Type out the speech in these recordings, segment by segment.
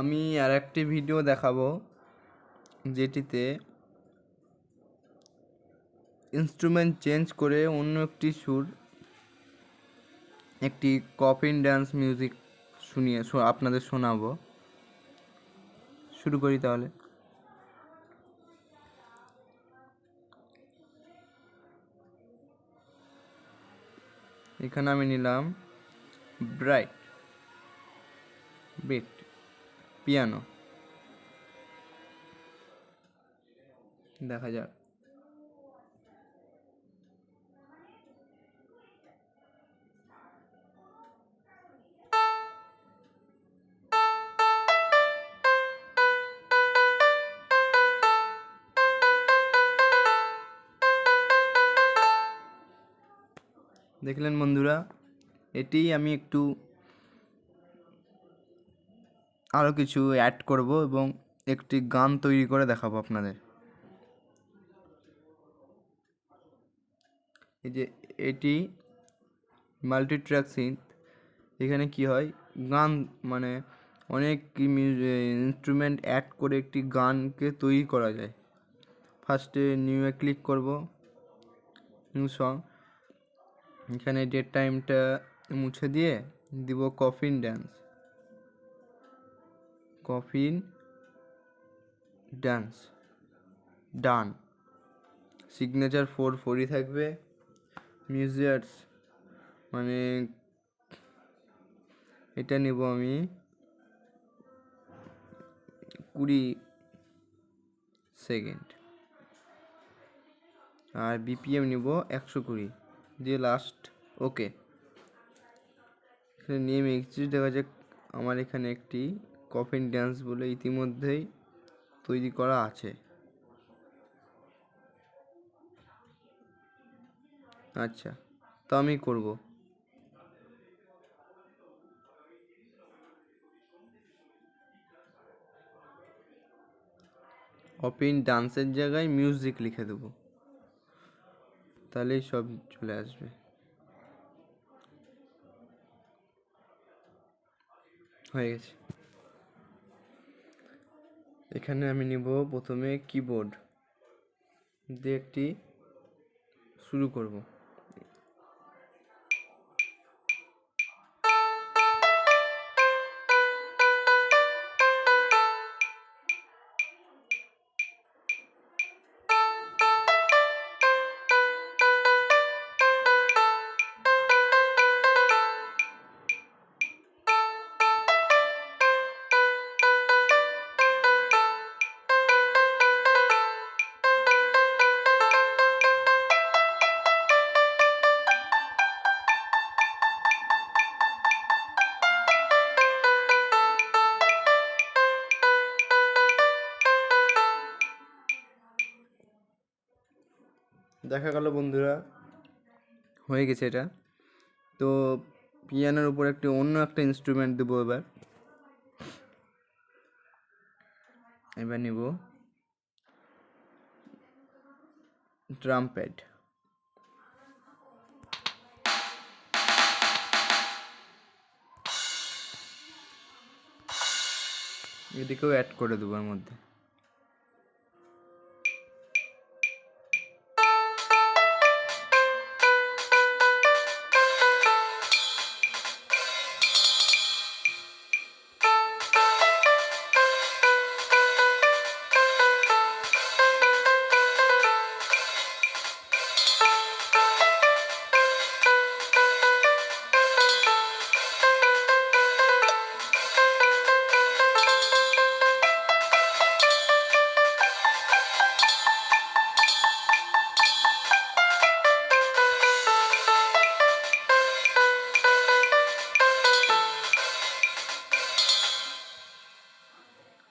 আমি আর একটি ভিডিও দেখাবো যেটিতে ইনস্ট্রুমেন্ট চেঞ্জ করে অন্য একটি সুর একটি কফিন ড্যান্স মিউজিক আপনাদের শোনাবো। শুরু করি তাহলে। এখানে আমি নিলাম ব্রাইট বিট পিয়ানো, দেখা যাক। দেখলেন বন্ধুরা, এটি আমি একটু আরও কিছু অ্যাড করব এবং একটি গান তৈরি করে দেখাবো আপনাদের। এই যে এটি মাল্টি ট্র্যাক সিন্থ। এখানে কি হয়, গান মানে অনেক ইনস্ট্রুমেন্ট অ্যাড করে একটি গানকে তৈরি করা যায়। ফার্স্টে নিউয়ে ক্লিক করব, নিউ সং। এখানে ডেট টাইমটা মুছে দিয়ে দিব কফিন ড্যান্স। কফিন ড্যান্স ডান। সিগনেচার 4/4ই থাকবে। মিউজিয়ার্স মানে এটা নেব আমি 20 সেকেন্ড, আর বিপিএম নিব 120 দিয়ে লাস্ট ওকে। এখানে নেম এক্সিস্ট দেখা যাক। আমার এখানে একটি কফিন ড্যান্স বলে ইতিমধ্যেই তৈরি করা আছে। আচ্ছা, তো আমি করব। কফিন ডান্সের জায়গায় মিউজিক লিখে দেবো, তাহলেই সব চলে আসবে। হয়ে গেছে। এখানে আমি নিব প্রথমে কিবোর্ড দিয়ে একটি শুরু করব। দেখা গেল বন্ধুরা, হয়ে গেছে এটা। তো পিয়ানোর উপর একটি অন্য একটা ইনস্ট্রুমেন্ট দেবো। এবার নিব ড্রাম প্যাড। এদিকেও অ্যাড করে দেবো এর মধ্যে।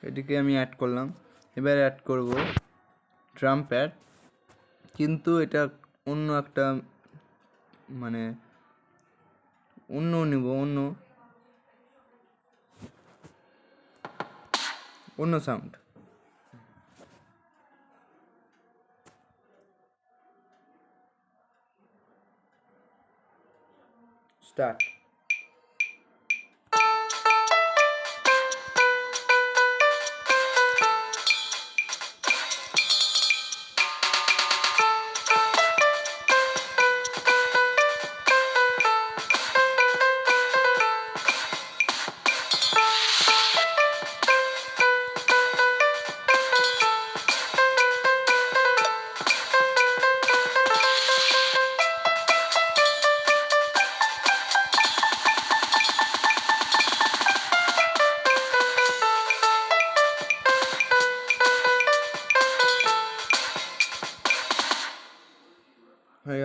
এটিকে আমি অ্যাড করলাম। এবার অ্যাড করব ড্রাম প্যাড, কিন্তু এটা অন্য একটা মানে নিব অন্য সাউন্ড। স্টার্ট।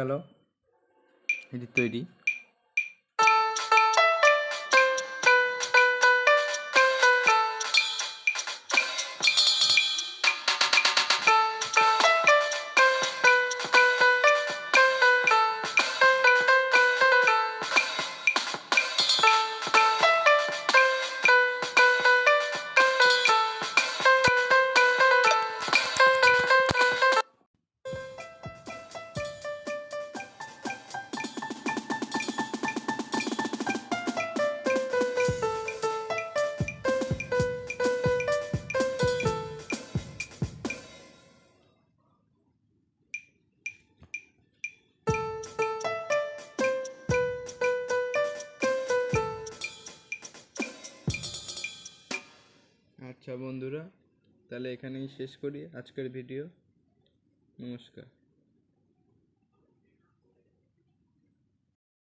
গেল, এটি তৈরি। আচ্ছা বন্ধুরা, তাহলে এখানেই শেষ করি আজকের ভিডিও। নমস্কার।